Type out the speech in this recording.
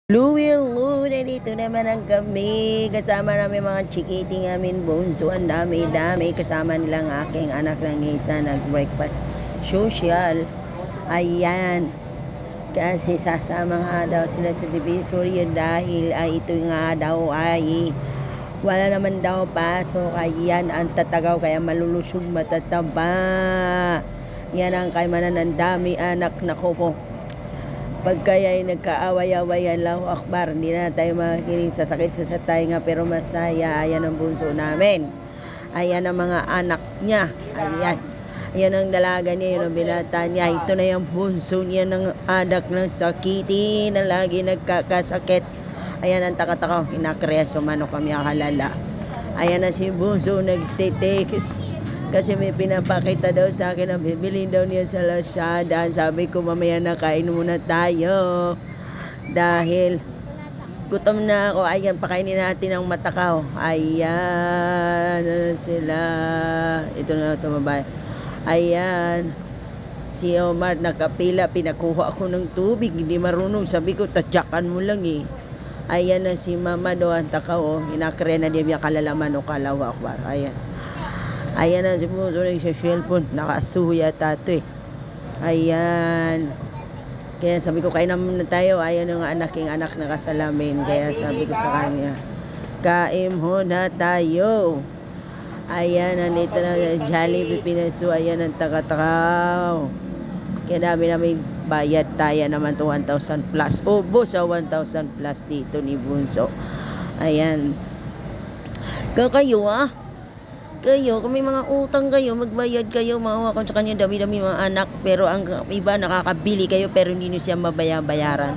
Luwil, nandito naman ang kami. Kasama namin mga chikiting amin bunso. Ang dami-dami. Kasama nilang aking anak ng isa nag-breakfast social. Ayan. Kasi sasama nga daw sila sa divisory dahil ito nga daw ay wala naman daw pasok. Ayan ang tatagaw kaya malulusog matataba. Yan ang kaymanan ng dami anak na ko. Pag kaya ay nagkaaway-awayan lang akbar, hindi na tayo makikinig sa sakit sa tainga pero masaya. Ayan ang bunso namin. Ayan ang mga anak niya. Ayan. Ayan ang dalaga niya, yun ang binata niya. Ito na yung bunso niya ng anak ng sakiti na lagi nagkakasakit. Ayan ang takatakaw, kinakreya sumano kami akalala. Ayan na si bunso nagtitekis. Kasi may pinapakita daw sa akin na bibili daw niya sa Lazada. Sabi ko mamaya na kain muna tayo. Dahil gutom na ako. Ayan, pakainin natin ang matakaw. Ayan, ano sila. Ito na tumabay. Ayan. Si Omar nakapila, pinakuha ako ng tubig. Hindi marunong. Sabi ko, tadyakan mo lang eh. Ayan na si mama do ang takaw. Inakre na niya kalalaman o kalawa akbar. Ayan. Ayan na si Puso sa cellphone. Nakasuya tato eh. Ayan. Kaya sabi ko, kain naman na tayo. Ayan yung anak na kasalamin. Kaya sabi ko sa kanya, kain mo na tayo. Ayan, nandito na Jollibee Pinaso. Ayan ang takatakaw. Kaya namin bayad tayo naman to 1,000 plus. Ubo sa 1,000 plus dito ni Bunso. Ayan. Kayo kayo, kung may mga utang kayo, magbayad kayo, maawa ko sa kanya, dami-dami mga anak, pero ang iba nakakabili kayo, pero hindi nyo siya mabayaran.